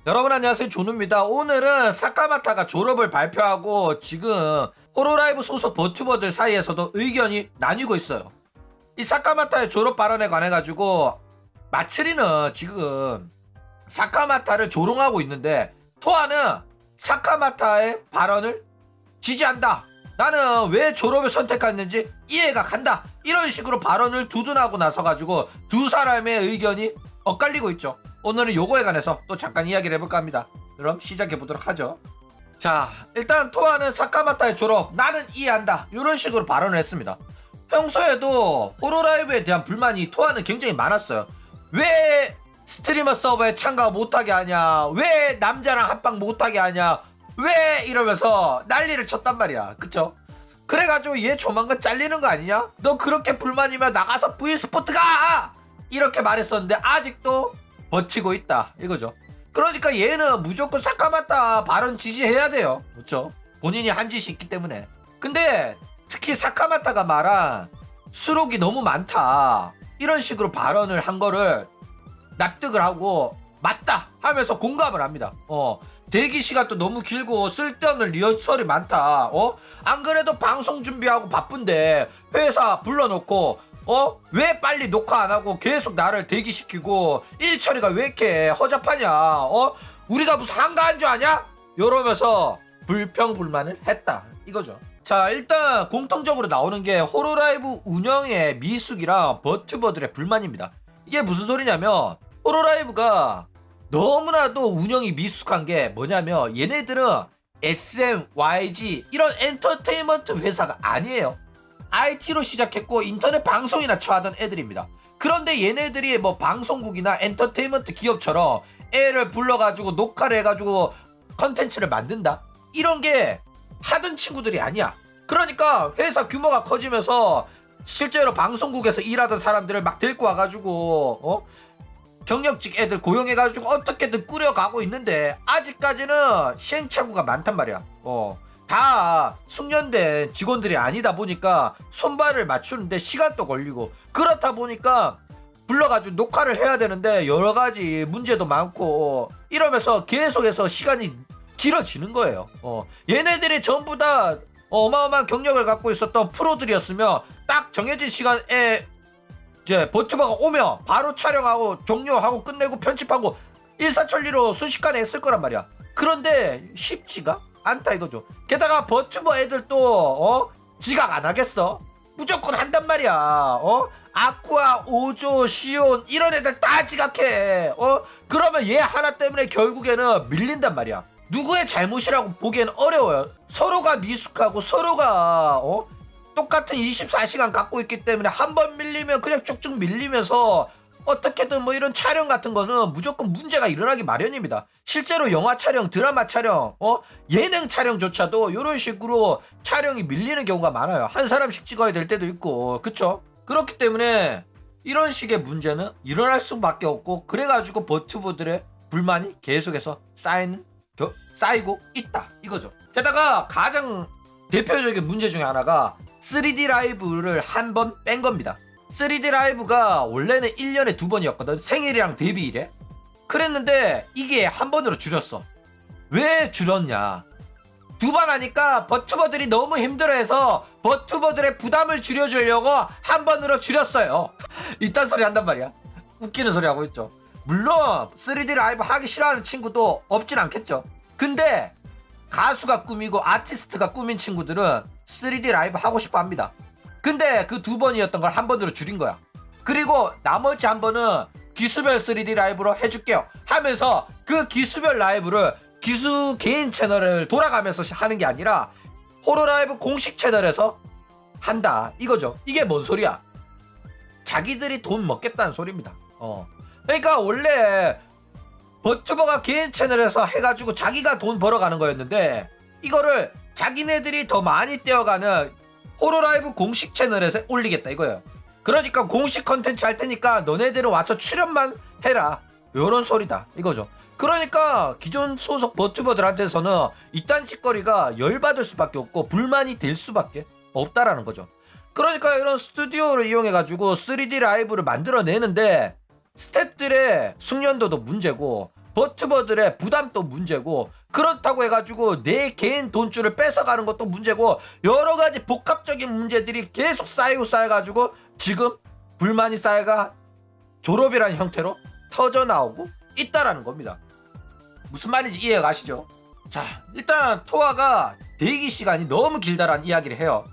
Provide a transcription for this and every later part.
여러분 안녕하세요, 조누입니다. 오늘은 사카마타가 졸업을 발표하고 지금 호로라이브 소속 버튜버들 사이에서도 의견이 나뉘고 있어요. 이 사카마타의 졸업 발언에 관해 가지고 마츠리는 지금 사카마타를 조롱하고 있는데, 토아는 사카마타의 발언을 지지한다, 나는 왜 졸업을 선택했는지 이해가 간다, 이런 식으로 발언을 두둔하고 나서 가지고 두 사람의 의견이 엇갈리고 있죠. 오늘은 요거에 관해서 또 잠깐 이야기를 해볼까 합니다. 그럼 시작해보도록 하죠. 자, 일단 토아는 사카마타의 졸업 나는 이해한다, 이런 식으로 발언을 했습니다. 평소에도 호로라이브에 대한 불만이 토아는 굉장히 많았어요. 왜 스트리머 서버에 참가 못하게 하냐, 왜 남자랑 합방 못하게 하냐, 왜 이러면서 난리를 쳤단 말이야. 그쵸? 그래가지고 얘 조만간 잘리는 거 아니냐? 너 그렇게 불만이면 나가서 V스포트 가! 이렇게 말했었는데 아직도 버티고 있다, 이거죠. 그러니까 얘는 무조건 사카마타 발언 지지해야 돼요. 그렇죠? 본인이 한 짓이 있기 때문에. 근데 특히 사카마타가 말한 수록이 너무 많다, 이런 식으로 발언을 한 거를 납득을 하고 맞다 하면서 공감을 합니다. 대기 시간도 너무 길고 쓸데없는 리허설이 많다. 안 그래도 방송 준비하고 바쁜데 회사 불러놓고 왜 빨리 녹화 안 하고 계속 나를 대기시키고 일 처리가 왜 이렇게 허접하냐, 우리가 무슨 한가한 줄 아냐? 이러면서 불평불만을 했다, 이거죠. 자, 일단 공통적으로 나오는 게 호로라이브 운영의 미숙이랑 버튜버들의 불만입니다. 이게 무슨 소리냐면, 호로라이브가 너무나도 운영이 미숙한 게 뭐냐면, 얘네들은 SM, YG 이런 엔터테인먼트 회사가 아니에요. IT로 시작했고 인터넷 방송이나 처하던 애들입니다. 그런데 얘네들이 뭐 방송국이나 엔터테인먼트 기업처럼 애를 불러가지고 녹화를 해가지고 컨텐츠를 만든다, 이런 게 하던 친구들이 아니야. 그러니까 회사 규모가 커지면서 실제로 방송국에서 일하던 사람들을 막 데리고 와가지고 경력직 애들 고용해가지고 어떻게든 꾸려가고 있는데 아직까지는 시행착오가 많단 말이야. 다 숙련된 직원들이 아니다 보니까 손발을 맞추는데 시간도 걸리고, 그렇다 보니까 불러가지고 녹화를 해야 되는데 여러가지 문제도 많고 이러면서 계속해서 시간이 길어지는 거예요. 얘네들이 전부 다 어마어마한 경력을 갖고 있었던 프로들이었으면 딱 정해진 시간에 이제 버튜버가 오면 바로 촬영하고 종료하고 끝내고 편집하고 일사천리로 순식간에 했을 거란 말이야. 그런데 쉽지가 않다, 이거죠. 게다가 버튜버 애들도 지각 안 하겠어? 무조건 한단 말이야. 아쿠아, 오조, 시온 이런 애들 다 지각해. 그러면 얘 하나 때문에 결국에는 밀린단 말이야. 누구의 잘못이라고 보기엔 어려워요. 서로가 미숙하고 서로가 똑같은 24시간 갖고 있기 때문에 한 번 밀리면 그냥 쭉쭉 밀리면서 어떻게든 뭐 이런 촬영 같은 거는 무조건 문제가 일어나기 마련입니다. 실제로 영화 촬영, 드라마 촬영, 예능 촬영조차도 이런 식으로 촬영이 밀리는 경우가 많아요. 한 사람씩 찍어야 될 때도 있고, 그쵸? 그렇기 때문에 이런 식의 문제는 일어날 수밖에 없고, 그래가지고 버튜버들의 불만이 계속해서 쌓이고 있다, 이거죠. 게다가 가장 대표적인 문제 중에 하나가 3D 라이브를 한 번 뺀 겁니다. 3D 라이브가 원래는 1년에 2번이었거든. 생일이랑 데뷔일에. 그랬는데 이게 한 번으로 줄였어. 왜 줄였냐? 2번 하니까 버튜버들이 너무 힘들어해서 버튜버들의 부담을 줄여주려고 한 번으로 줄였어요. 이딴 소리 한단 말이야. 웃기는 소리 하고 있죠. 물론 3D 라이브 하기 싫어하는 친구도 없진 않겠죠. 근데 가수가 꿈이고 아티스트가 꿈인 친구들은 3D 라이브 하고 싶어 합니다. 근데 그 2번이었던 걸 한 번으로 줄인 거야. 그리고 나머지 한 번은 기수별 3D 라이브로 해줄게요 하면서 그 기수별 라이브를 기수 개인 채널을 돌아가면서 하는 게 아니라 호로라이브 공식 채널에서 한다, 이거죠. 이게 뭔 소리야? 자기들이 돈 먹겠다는 소리입니다. 그러니까 원래 버튜버가 개인 채널에서 해가지고 자기가 돈 벌어가는 거였는데, 이거를 자기네들이 더 많이 떼어가는 호로라이브 공식 채널에서 올리겠다, 이거예요. 그러니까 공식 컨텐츠 할 테니까 너네들은 와서 출연만 해라, 요런 소리다, 이거죠. 그러니까 기존 소속 버튜버들한테서는 이딴 짓거리가 열받을 수밖에 없고 불만이 될 수밖에 없다라는 거죠. 그러니까 이런 스튜디오를 이용해가지고 3D 라이브를 만들어내는데 스태프들의 숙련도도 문제고 버튜버들의 부담도 문제고, 그렇다고 해가지고 내 개인 돈줄을 뺏어가는 것도 문제고, 여러 가지 복합적인 문제들이 계속 쌓이고 쌓여가지고 지금 불만이 쌓여가 졸업이라는 형태로 터져 나오고 있다라는 겁니다. 무슨 말인지 이해가 가시죠? 자, 일단 토아가 대기 시간이 너무 길다라는 이야기를 해요.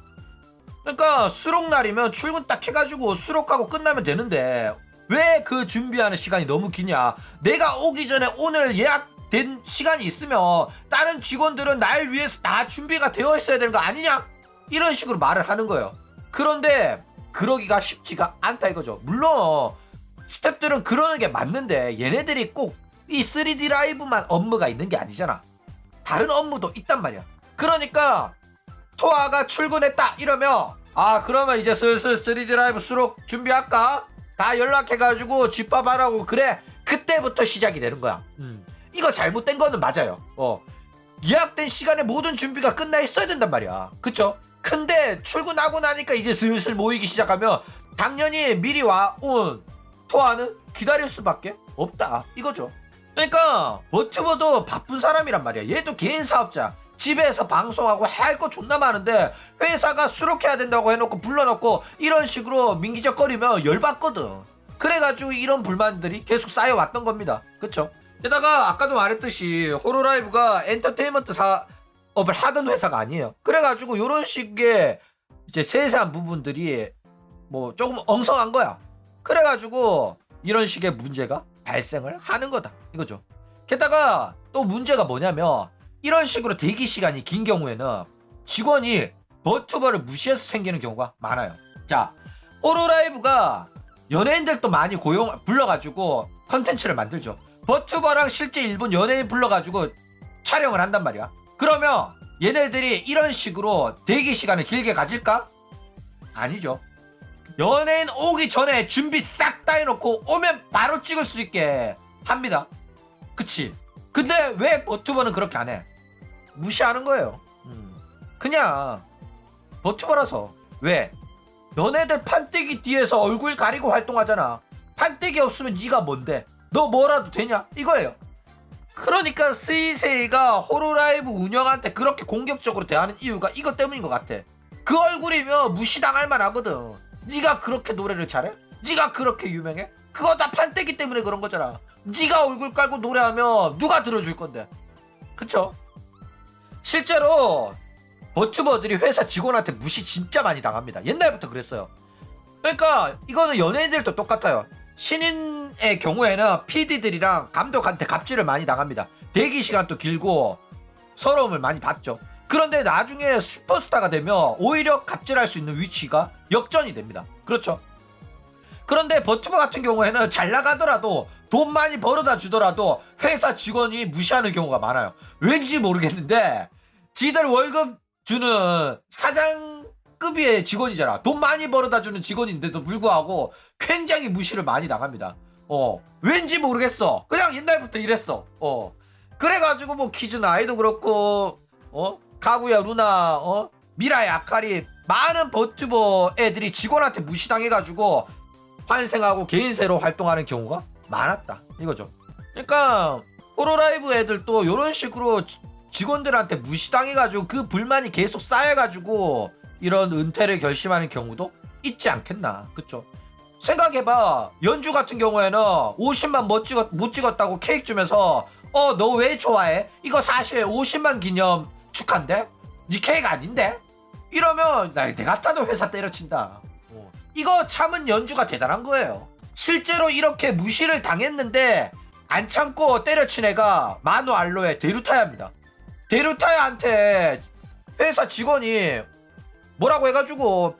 그러니까 수록날이면 출근 딱 해가지고 수록하고 끝나면 되는데 왜 그 준비하는 시간이 너무 기냐. 내가 오기 전에 오늘 예약된 시간이 있으면 다른 직원들은 날 위해서 다 준비가 되어 있어야 되는 거 아니냐, 이런 식으로 말을 하는 거예요. 그런데 그러기가 쉽지가 않다 이거죠. 물론 스태프들은 그러는 게 맞는데 얘네들이 꼭 이 3D 라이브만 업무가 있는 게 아니잖아. 다른 업무도 있단 말이야. 그러니까 토아가 출근했다 이러면, 아 그러면 이제 슬슬 3D 라이브 수록 준비할까? 다 연락해가지고 집합하라고. 그래, 그때부터 시작이 되는 거야. 이거 잘못된 거는 맞아요. 예약된 시간에 모든 준비가 끝나 있어야 된단 말이야. 그쵸? 근데 출근하고 나니까 이제 슬슬 모이기 시작하면 당연히 미리 와온 토아는 기다릴 수밖에 없다 이거죠. 그러니까 버튜버도 바쁜 사람이란 말이야. 얘도 개인 사업자, 집에서 방송하고 할 거 존나 많은데 회사가 수록해야 된다고 해놓고 불러놓고 이런 식으로 민기적거리면 열받거든. 그래가지고 이런 불만들이 계속 쌓여왔던 겁니다. 그쵸? 게다가 아까도 말했듯이 호로라이브가 엔터테인먼트 사업을 하던 회사가 아니에요. 그래가지고 이런 식의 이제 세세한 부분들이 뭐 조금 엉성한 거야. 그래가지고 이런 식의 문제가 발생을 하는 거다 이거죠. 게다가 또 문제가 뭐냐면 이런 식으로 대기 시간이 긴 경우에는 직원이 버튜버를 무시해서 생기는 경우가 많아요. 자, 호로라이브가 연예인들도 많이 불러가지고 컨텐츠를 만들죠. 버튜버랑 실제 일본 연예인 불러가지고 촬영을 한단 말이야. 그러면 얘네들이 이런 식으로 대기 시간을 길게 가질까? 아니죠. 연예인 오기 전에 준비 싹 다 해놓고 오면 바로 찍을 수 있게 합니다. 그치? 근데 왜 버튜버는 그렇게 안 해? 무시하는 거예요. 그냥 버튜버라서. 왜? 너네들 판때기 뒤에서 얼굴 가리고 활동하잖아. 판때기 없으면 네가 뭔데? 너 뭐라도 되냐? 이거예요. 그러니까 스이세이가 호로라이브 운영한테 그렇게 공격적으로 대하는 이유가 이것 때문인 것 같아. 그 얼굴이면 무시당할 만하거든. 네가 그렇게 노래를 잘해? 네가 그렇게 유명해? 그거 다 판때기 때문에 그런 거잖아. 네가 얼굴 깔고 노래하면 누가 들어줄 건데? 그쵸? 실제로 버튜버들이 회사 직원한테 무시 진짜 많이 당합니다. 옛날부터 그랬어요. 그러니까 이거는 연예인들도 똑같아요. 신인의 경우에는 PD들이랑 감독한테 갑질을 많이 당합니다. 대기 시간도 길고 서러움을 많이 받죠. 그런데 나중에 슈퍼스타가 되면 오히려 갑질할 수 있는 위치가 역전이 됩니다. 그렇죠? 그런데 버튜버 같은 경우에는 잘 나가더라도 돈 많이 벌어다 주더라도 회사 직원이 무시하는 경우가 많아요. 왠지 모르겠는데 지들 월급 주는 사장급의 직원이잖아. 돈 많이 벌어다 주는 직원인데도 불구하고 굉장히 무시를 많이 당합니다. 왠지 모르겠어. 그냥 옛날부터 이랬어. 그래가지고 뭐 키즈나이도 그렇고 가구야 루나 미라의 아카리 많은 버튜버 애들이 직원한테 무시당해가지고 환생하고 개인세로 활동하는 경우가 많았다 이거죠. 그러니까 호로라이브 애들도 이런 식으로 직원들한테 무시당해가지고 그 불만이 계속 쌓여가지고 이런 은퇴를 결심하는 경우도 있지 않겠나. 그쵸? 생각해봐. 연주 같은 경우에는 50만 못 찍었다고 케이크 주면서 너 왜 좋아해? 이거 사실 50만 기념 축하인데? 네 케이크 아닌데? 이러면 내 같아도 회사 때려친다. 이거 참은 연주가 대단한 거예요. 실제로 이렇게 무시를 당했는데 안 참고 때려친 애가 마노 알로의 데루타야입니다. 데루타야한테 회사 직원이 뭐라고 해가지고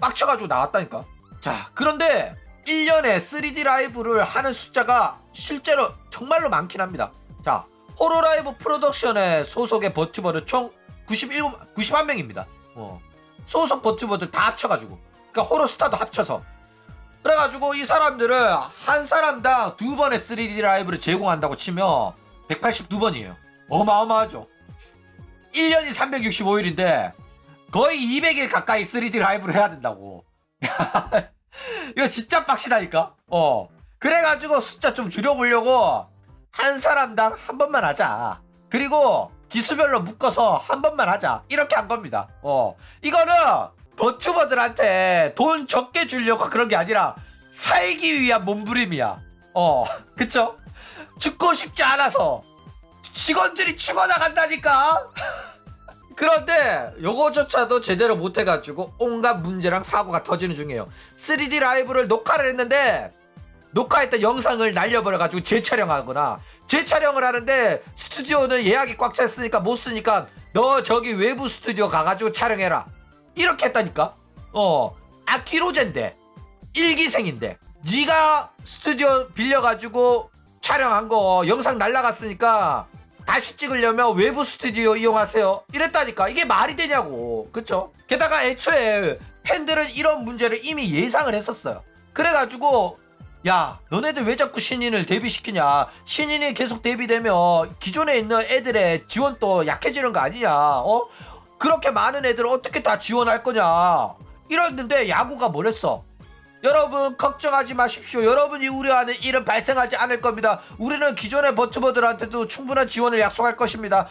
빡쳐가지고 나왔다니까. 자, 그런데 1년에 3D 라이브를 하는 숫자가 실제로 정말로 많긴 합니다. 자, 호로라이브 프로덕션의 소속의 버튜버는 총 91명입니다. 소속 버튜버들 다 합쳐가지고. 그러니까 호로스타도 합쳐서. 그래가지고 이 사람들은 한 사람당 2번의 3D 라이브를 제공한다고 치면 182번이에요. 어마어마하죠. 1년이 365일인데 거의 200일 가까이 3D 라이브를 해야 된다고. 이거 진짜 빡시다니까. 그래가지고 숫자 좀 줄여보려고 한 사람당 한 번만 하자. 그리고 기수별로 묶어서 한 번만 하자. 이렇게 한 겁니다. 이거는 버튜버들한테 돈 적게 주려고 그런 게 아니라 살기 위한 몸부림이야. 그쵸? 죽고 싶지 않아서 직원들이 죽어나간다니까. 그런데 요거조차도 제대로 못해가지고 온갖 문제랑 사고가 터지는 중이에요. 3D 라이브를 녹화를 했는데 녹화했던 영상을 날려버려가지고 재촬영하거나, 재촬영을 하는데 스튜디오는 예약이 꽉 찼으니까 못 쓰니까 너 저기 외부 스튜디오 가가지고 촬영해라, 이렇게 했다니까. 아키로젠데, 일기생인데 네가 스튜디오 빌려가지고 촬영한 거 영상 날라갔으니까 다시 찍으려면 외부 스튜디오 이용하세요, 이랬다니까. 이게 말이 되냐고. 그쵸? 게다가 애초에 팬들은 이런 문제를 이미 예상을 했었어요. 그래가지고 야, 너네들 왜 자꾸 신인을 데뷔시키냐, 신인이 계속 데뷔되면 기존에 있는 애들의 지원도 약해지는 거 아니냐, 그렇게 많은 애들을 어떻게 다 지원할 거냐 이랬는데, 야구가 뭐랬어? 여러분 걱정하지 마십시오. 여러분이 우려하는 일은 발생하지 않을 겁니다. 우리는 기존의 버튜버들한테도 충분한 지원을 약속할 것입니다.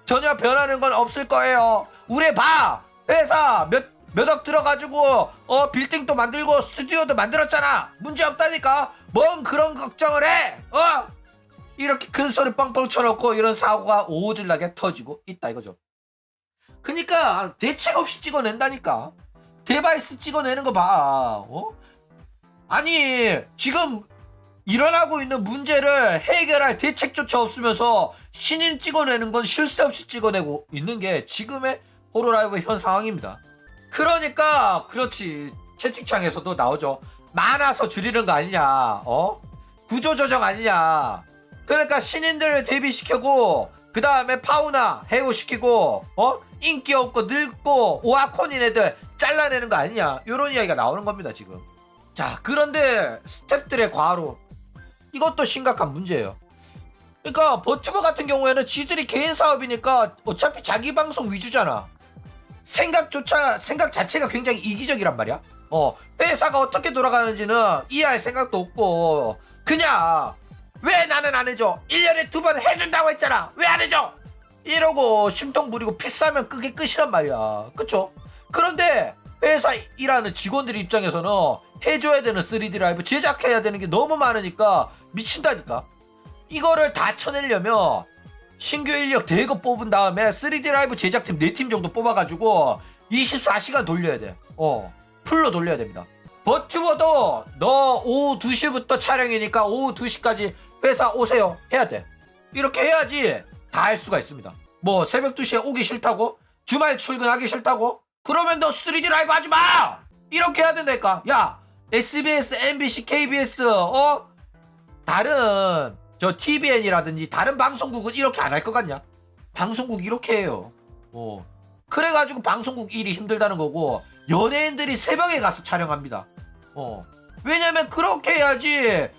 전혀 변하는 건 없을 거예요. 우리 봐, 회사 몇 억 들어가지고 빌딩도 만들고 스튜디오도 만들었잖아. 문제 없다니까. 뭔 그런 걱정을 해? 이렇게 큰 소리 뻥뻥 쳐놓고 이런 사고가 오질나게 터지고 있다 이거죠. 그니까 대책 없이 찍어낸다니까. 데바이스 찍어내는 거 봐. 아니 지금 일어나고 있는 문제를 해결할 대책조차 없으면서 신인 찍어내는 건 쉴 새 없이 찍어내고 있는 게 지금의 호로라이브 현 상황입니다. 그러니까 그렇지, 채팅창에서도 나오죠. 많아서 줄이는 거 아니냐, 구조조정 아니냐. 그러니까 신인들을 데뷔시키고 그 다음에 파우나 해고시키고 인기 없고 늙고 오아콘인 애들 잘라내는 거 아니냐, 요런 이야기가 나오는 겁니다 지금. 자, 그런데 스태프들의 과로, 이것도 심각한 문제예요. 그러니까 버튜버 같은 경우에는 지들이 개인 사업이니까 어차피 자기 방송 위주잖아. 생각 자체가 굉장히 이기적이란 말이야. 회사가 어떻게 돌아가는지는 이해할 생각도 없고, 그냥 왜 나는 안 해줘? 1년에 2번 해준다고 했잖아, 왜 안 해줘? 이러고 심통 부리고 피싸면 그게 끝이란 말이야. 그쵸? 그런데 회사 일하는 직원들 입장에서는 해줘야 되는 3D 라이브, 제작해야 되는 게 너무 많으니까 미친다니까. 이거를 다 쳐내려면 신규 인력 대거 뽑은 다음에 3D 라이브 제작팀 4팀 정도 뽑아가지고 24시간 돌려야 돼. 풀로 돌려야 됩니다. 버튜버도 너 오후 2시부터 촬영이니까 오후 2시까지 회사 오세요 해야 돼. 이렇게 해야지 다 할 수가 있습니다. 뭐 새벽 2시에 오기 싫다고? 주말 출근하기 싫다고? 그러면 너 3D 라이브 하지 마! 이렇게 해야 된다니까. 야, SBS, MBC, KBS 다른 저 TVN이라든지 다른 방송국은 이렇게 안 할 것 같냐? 방송국 이렇게 해요. 그래가지고 방송국 일이 힘들다는 거고, 연예인들이 새벽에 가서 촬영합니다. 왜냐면 그렇게 해야지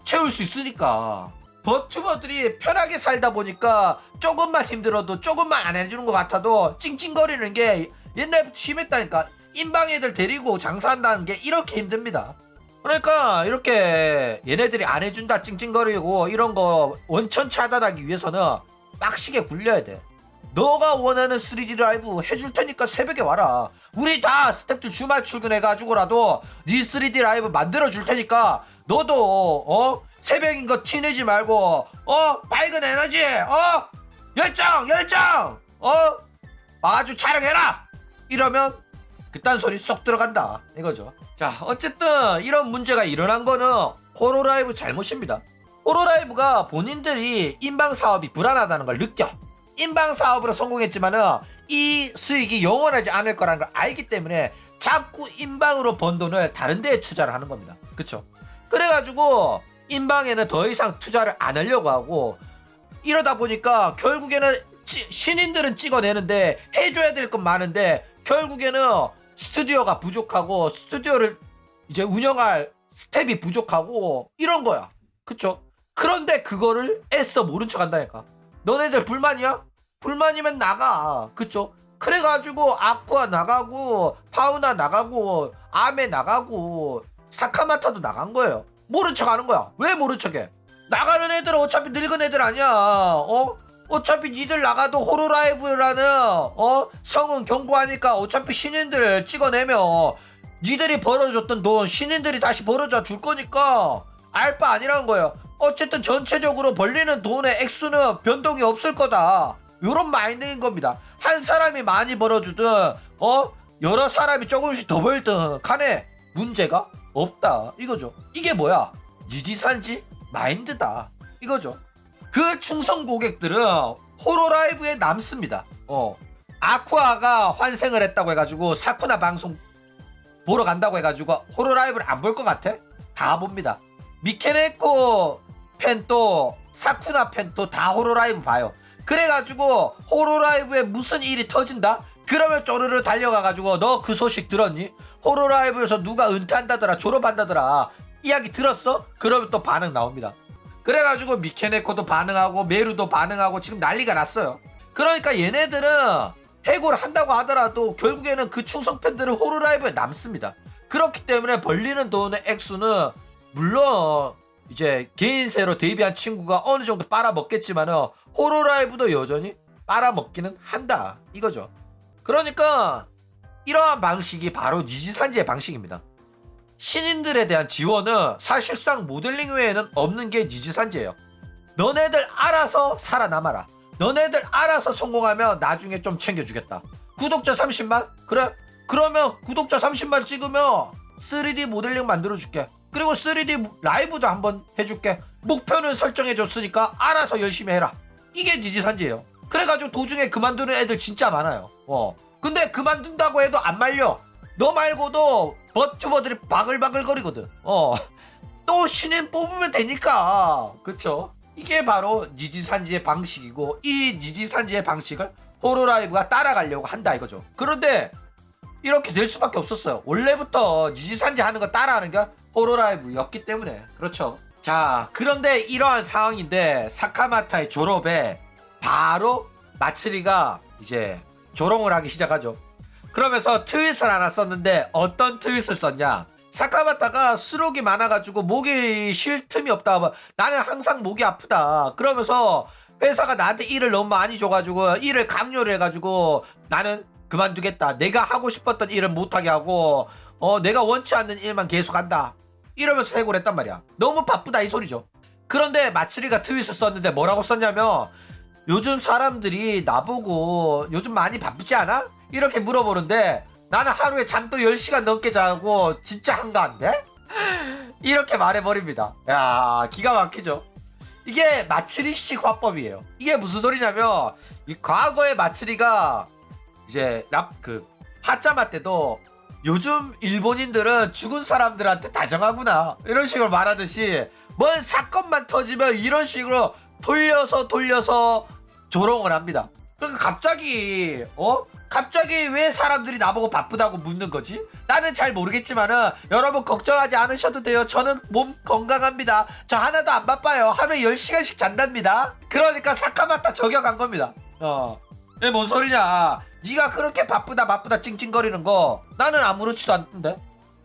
채울 수 있으니까. 버튜버들이 편하게 살다 보니까 조금만 힘들어도, 조금만 안 해주는 것 같아도 찡찡거리는 게 옛날부터 심했다니까. 인방 애들 데리고 장사한다는 게 이렇게 힘듭니다. 그러니까 이렇게 얘네들이 안 해준다 찡찡거리고 이런 거 원천 차단하기 위해서는 빡시게 굴려야 돼. 너가 원하는 3D 라이브 해줄 테니까 새벽에 와라. 우리 다 스태프들 주말 출근해가지고라도 네 3D 라이브 만들어 줄 테니까 너도 새벽인 거 티내지 말고 밝은 에너지 열정 아주 촬영해라, 이러면 그딴 소리 쏙 들어간다 이거죠. 자, 어쨌든 이런 문제가 일어난 거는 호로라이브 잘못입니다. 호로라이브가 본인들이 인방사업이 불안하다는 걸 느껴. 인방사업으로 성공했지만은 이 수익이 영원하지 않을 거라는 걸 알기 때문에 자꾸 인방으로 번 돈을 다른 데에 투자를 하는 겁니다. 그쵸? 그래가지고 인방에는 더 이상 투자를 안 하려고 하고, 이러다 보니까 결국에는 신인들은 찍어내는데 해줘야 될 건 많은데 결국에는 스튜디오가 부족하고 스튜디오를 이제 운영할 스텝이 부족하고 이런 거야. 그쵸? 그런데 그거를 애써 모른 척 한다니까. 너네들 불만이야? 불만이면 나가. 그쵸? 그래가지고 아쿠아 나가고 파우나 나가고 아메 나가고 사카마타도 나간 거예요. 모른 척 하는 거야. 왜 모른 척해? 나가는 애들은 어차피 늙은 애들 아니야. 어차피 니들 나가도 호로라이브라는 성은 경고하니까 어차피 신인들 찍어내면 니들이 벌어줬던 돈 신인들이 다시 벌어줘 줄 거니까 알 바 아니라는 거예요. 어쨌든 전체적으로 벌리는 돈의 액수는 변동이 없을 거다. 요런 마인드인 겁니다. 한 사람이 많이 벌어주든 여러 사람이 조금씩 더 벌든 간에 문제가 없다 이거죠. 이게 뭐야? 니지산지 마인드다 이거죠. 그 충성 고객들은 호로라이브에 남습니다. 아쿠아가 환생을 했다고 해가지고 사쿠나 방송 보러 간다고 해가지고 호로라이브를 안 볼 것 같아? 다 봅니다. 미케네코 팬도 사쿠나 팬도 다 호로라이브 봐요. 그래가지고 호로라이브에 무슨 일이 터진다? 그러면 쪼르르 달려가가지고 너 그 소식 들었니? 호로라이브에서 누가 은퇴한다더라 졸업한다더라 이야기 들었어? 그러면 또 반응 나옵니다. 그래가지고 미케네코도 반응하고 메루도 반응하고 지금 난리가 났어요. 그러니까 얘네들은 해고를 한다고 하더라도 결국에는 그 충성 팬들은 호로라이브에 남습니다. 그렇기 때문에 벌리는 돈의 액수는 물론 이제 개인세로 데뷔한 친구가 어느 정도 빨아먹겠지만은 호로라이브도 여전히 빨아먹기는 한다 이거죠. 그러니까 이러한 방식이 바로 니지산지의 방식입니다. 신인들에 대한 지원은 사실상 모델링 외에는 없는 게 니지산지예요. 너네들 알아서 살아남아라. 너네들 알아서 성공하면 나중에 좀 챙겨주겠다. 구독자 30만? 그래? 그러면 구독자 30만 찍으면 3D 모델링 만들어줄게. 그리고 3D 라이브도 한번 해줄게. 목표는 설정해줬으니까 알아서 열심히 해라. 이게 니지산지예요. 그래가지고 도중에 그만두는 애들 진짜 많아요. 근데 그만둔다고 해도 안 말려. 너 말고도 버튜버들이 바글바글거리거든. 또 신인 뽑으면 되니까. 그쵸? 이게 바로 니지산지의 방식이고 이 니지산지의 방식을 호로라이브가 따라가려고 한다 이거죠. 그런데 이렇게 될 수밖에 없었어요. 원래부터 니지산지 하는 거 따라하는 게 호로라이브였기 때문에. 그렇죠. 자, 그런데 이러한 상황인데 사카마타의 졸업에 바로 마츠리가 이제 조롱을 하기 시작하죠. 그러면서 트윗을 하나 썼는데 어떤 트윗을 썼냐? 사카마타가 수록이 많아가지고 목이 쉴 틈이 없다. 나는 항상 목이 아프다. 그러면서 회사가 나한테 일을 너무 많이 줘가지고 일을 강요를 해가지고 나는 그만두겠다. 내가 하고 싶었던 일은 못하게 하고 내가 원치 않는 일만 계속한다. 이러면서 해고를 했단 말이야. 너무 바쁘다 이 소리죠. 그런데 마츠리가 트윗을 썼는데 뭐라고 썼냐면 요즘 사람들이 나보고 요즘 많이 바쁘지 않아? 이렇게 물어보는데 나는 하루에 잠도 10시간 넘게 자고 진짜 한가한데? 이렇게 말해버립니다. 야, 기가 막히죠. 이게 마츠리식 화법이에요. 이게 무슨 소리냐면 이 과거의 마츠리가 이제 하짜마 때도 요즘 일본인들은 죽은 사람들한테 다정하구나 이런 식으로 말하듯이 뭔 사건만 터지면 이런 식으로 돌려서 조롱을 합니다. 그러니까 갑자기 왜 사람들이 나보고 바쁘다고 묻는 거지? 나는 잘 모르겠지만은 여러분 걱정하지 않으셔도 돼요. 저는 몸 건강합니다. 저 하나도 안 바빠요. 하루에 10시간씩 잔답니다. 그러니까 사카마타 저격한 겁니다. 이게 뭔 소리냐? 네가 그렇게 바쁘다 찡찡거리는 거 나는 아무렇지도 않던데.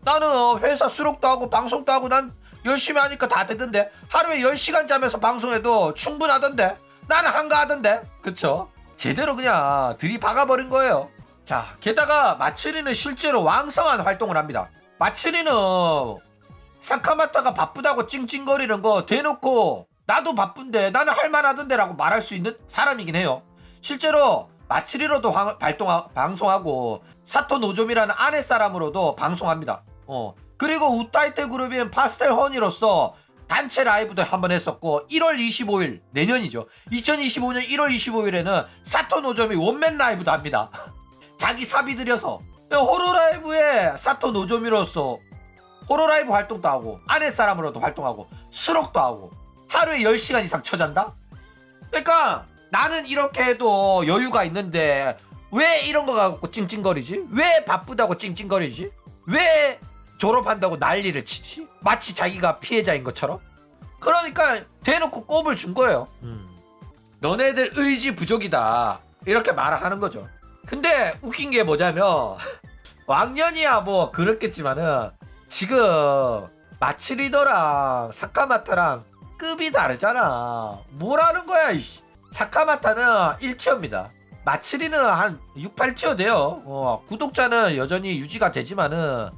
나는 회사 수록도 하고 방송도 하고 난 열심히 하니까 다 되던데. 하루에 10시간 자면서 방송해도 충분하던데. 나는 한가하던데. 그쵸? 제대로 그냥 들이박아버린 거예요. 자, 게다가 마츠리는 실제로 왕성한 활동을 합니다. 마츠리는 사카마타가 바쁘다고 찡찡거리는 거 대놓고 나도 바쁜데 나는 할만하던데 라고 말할 수 있는 사람이긴 해요. 실제로 마츠리로도 방송하고 사토 노조미라는 아내 사람으로도 방송합니다. 그리고 우타이테 그룹인 파스텔 허니로서 단체 라이브도 한번 했었고 1월 25일 내년이죠. 2025년 1월 25일에는 사토 노조미 원맨 라이브도 합니다. 자기 사비 들여서 호로라이브에 사토 노조미로서 호로라이브 활동도 하고 아내 사람으로도 활동하고 수록도 하고 하루에 10시간 이상 쳐잔다? 그러니까 나는 이렇게 해도 여유가 있는데 왜 이런 거 갖고 찡찡거리지? 왜 바쁘다고 찡찡거리지? 왜 졸업한다고 난리를 치지? 마치 자기가 피해자인 것처럼? 그러니까 대놓고 꼽을 준 거예요. 너네들 의지 부족이다 이렇게 말하는 거죠. 근데 웃긴 게 뭐냐면 왕년이야 뭐 그렇겠지만은 지금 마츠리더랑 사카마타랑 급이 다르잖아. 뭐라는 거야 이씨. 사카마타는 1티어입니다. 마츠리는 한 6, 8티어 돼요. 구독자는 여전히 유지가 되지만은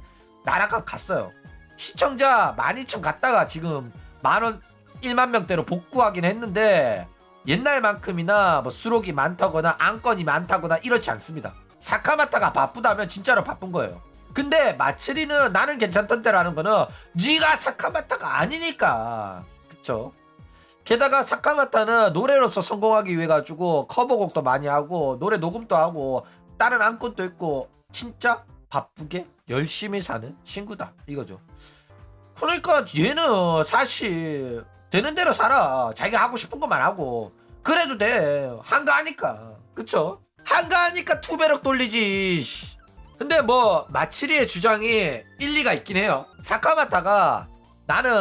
나락값 갔어요. 시청자 12,000 갔다가 지금 만원 1만 명대로 복구하긴 했는데 옛날만큼이나 뭐 수록이 많다거나 안건이 많다거나 이렇지 않습니다. 사카마타가 바쁘다면 진짜로 바쁜 거예요. 근데 마츠리는 나는 괜찮던데라는 거는 네가 사카마타가 아니니까. 그쵸? 게다가 사카마타는 노래로서 성공하기 위해 가지고 커버곡도 많이 하고 노래 녹음도 하고 다른 안건도 있고 진짜 바쁘게 열심히 사는 친구다 이거죠. 그러니까 얘는 사실 되는 대로 살아. 자기가 하고 싶은 것만 하고 그래도 돼. 한가하니까. 그쵸? 한가하니까 투배럭 돌리지. 근데 뭐 마츠리의 주장이 일리가 있긴 해요. 사카마타가 나는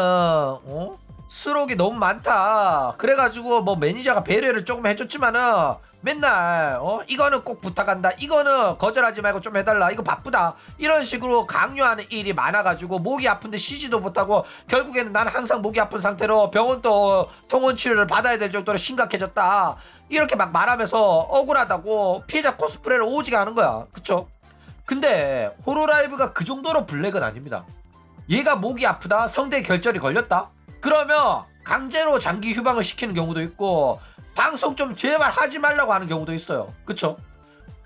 수록이 너무 많다. 그래가지고 뭐 매니저가 배려를 조금 해줬지만은 맨날 이거는 꼭 부탁한다. 이거는 거절하지 말고 좀 해달라. 이거 바쁘다. 이런 식으로 강요하는 일이 많아가지고 목이 아픈데 쉬지도 못하고 결국에는 나는 항상 목이 아픈 상태로 병원도 통원 치료를 받아야 될 정도로 심각해졌다. 이렇게 막 말하면서 억울하다고 피해자 코스프레를 오지게 하는 거야. 그쵸? 근데 호로라이브가 그 정도로 블랙은 아닙니다. 얘가 목이 아프다. 성대 결절이 걸렸다. 그러면 강제로 장기 휴방을 시키는 경우도 있고 방송 좀 제발 하지 말라고 하는 경우도 있어요. 그쵸?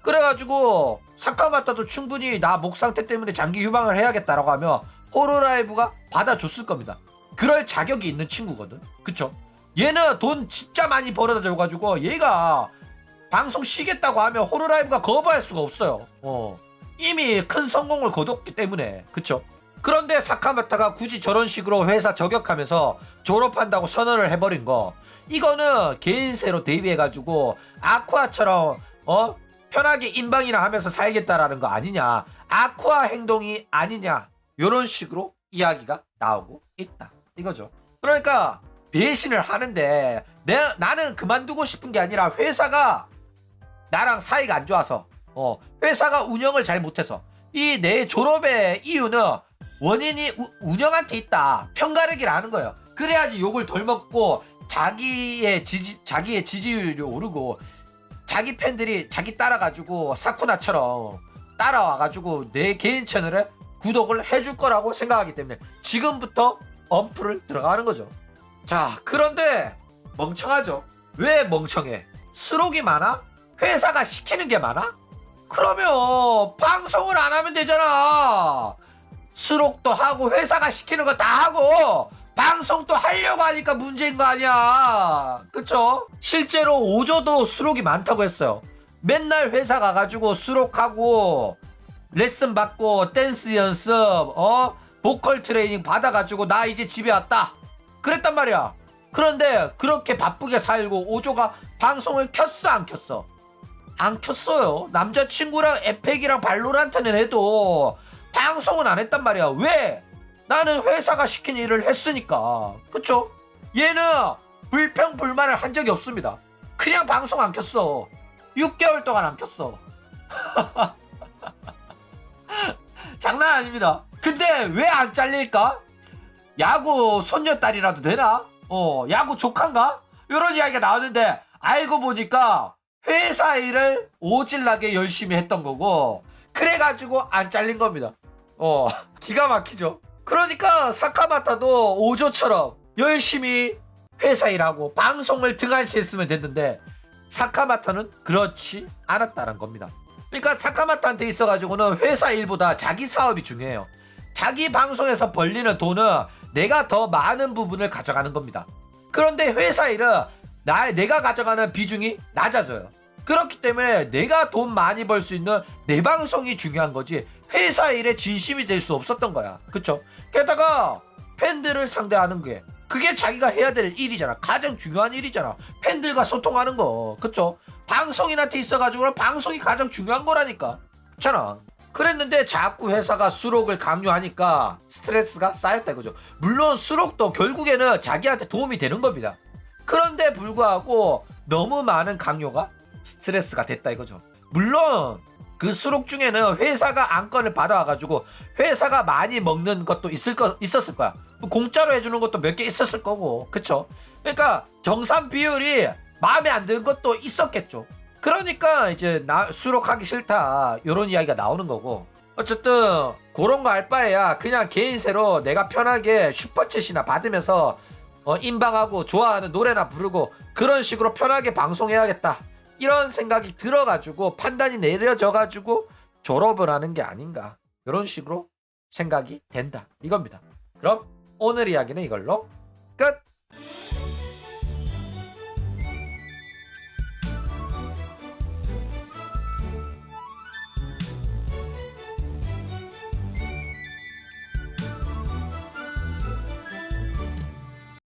그래가지고 사카마타도 충분히 나 목 상태 때문에 장기 휴방을 해야겠다라고 하면 호로라이브가 받아줬을 겁니다. 그럴 자격이 있는 친구거든. 그쵸? 얘는 돈 진짜 많이 벌어다 줘가지고 얘가 방송 쉬겠다고 하면 호로라이브가 거부할 수가 없어요. 이미 큰 성공을 거뒀기 때문에. 그쵸? 그런데 사카마타가 굳이 저런 식으로 회사 저격하면서 졸업한다고 선언을 해버린 거, 이거는 개인세로 데뷔해가지고 아쿠아처럼 편하게 인방이나 하면서 살겠다라는 거 아니냐, 아쿠아 행동이 아니냐, 요런 식으로 이야기가 나오고 있다 이거죠. 그러니까 배신을 하는데 나는 그만두고 싶은 게 아니라 회사가 나랑 사이가 안 좋아서, 회사가 운영을 잘 못해서, 이 내 졸업의 이유는 원인이 운영한테 있다, 편가르기를 하는 거예요. 그래야지 욕을 덜 먹고 자기의 지지율이 오르고 자기 팬들이 자기 따라가지고 사쿠나처럼 따라와가지고 내 개인 채널에 구독을 해줄 거라고 생각하기 때문에 지금부터 엄프를 들어가는 거죠. 자, 그런데 멍청하죠. 왜 멍청해? 수록이 많아? 회사가 시키는 게 많아? 그러면 방송을 안 하면 되잖아. 수록도 하고 회사가 시키는 거 다 하고 방송도 하려고 하니까 문제인 거 아니야. 그쵸? 실제로 오조도 수록이 많다고 했어요. 맨날 회사 가가지고 수록하고 레슨 받고 댄스 연습 보컬 트레이닝 받아가지고 나 이제 집에 왔다 그랬단 말이야. 그런데 그렇게 바쁘게 살고 오조가 방송을 켰어 안 켰어? 안 켰어요. 남자친구랑 에펙이랑 발로란트는 해도 방송은 안 했단 말이야. 왜? 나는 회사가 시킨 일을 했으니까. 그쵸? 얘는 불평 불만을 한 적이 없습니다. 그냥 방송 안 켰어. 6개월 동안 안 켰어. 장난 아닙니다. 근데 왜 안 잘릴까? 야구 손녀딸이라도 되나? 야구 조카인가? 이런 이야기가 나왔는데 알고 보니까 회사 일을 오질나게 열심히 했던 거고, 그래가지고 안 잘린 겁니다. 기가 막히죠. 그러니까 사카마타도 오조처럼 열심히 회사 일하고 방송을 등한시했으면 됐는데 사카마타는 그렇지 않았다는 겁니다. 그러니까 사카마타한테 있어가지고는 회사 일보다 자기 사업이 중요해요. 자기 방송에서 벌리는 돈은 내가 더 많은 부분을 가져가는 겁니다. 그런데 회사 일은 내가 가져가는 비중이 낮아져요. 그렇기 때문에 내가 돈 많이 벌 수 있는 내 방송이 중요한 거지 회사 일에 진심이 될 수 없었던 거야. 그쵸? 게다가 팬들을 상대하는 게 그게 자기가 해야 될 일이잖아. 가장 중요한 일이잖아. 팬들과 소통하는 거. 그쵸? 방송인한테 있어가지고는 방송이 가장 중요한 거라니까. 그렇잖아. 그랬는데 자꾸 회사가 수록을 강요하니까 스트레스가 쌓였다 이거죠. 물론 수록도 결국에는 자기한테 도움이 되는 겁니다. 그런데 불구하고 너무 많은 강요가 스트레스가 됐다 이거죠. 물론 그 수록 중에는 회사가 안건을 받아와가지고 회사가 많이 먹는 것도 있었을 거야. 공짜로 해주는 것도 몇 개 있었을 거고, 그쵸? 그러니까 정산 비율이 마음에 안 드는 것도 있었겠죠. 그러니까 이제 나 수록하기 싫다 이런 이야기가 나오는 거고. 어쨌든 그런 거 할 바에야 그냥 개인세로 내가 편하게 슈퍼챗이나 받으면서 인방하고 좋아하는 노래나 부르고 그런 식으로 편하게 방송해야겠다 이런 생각이 들어가지고 판단이 내려져가지고 졸업을 하는 게 아닌가 이런 식으로 생각이 된다 이겁니다. 그럼 오늘 이야기는 이걸로 끝.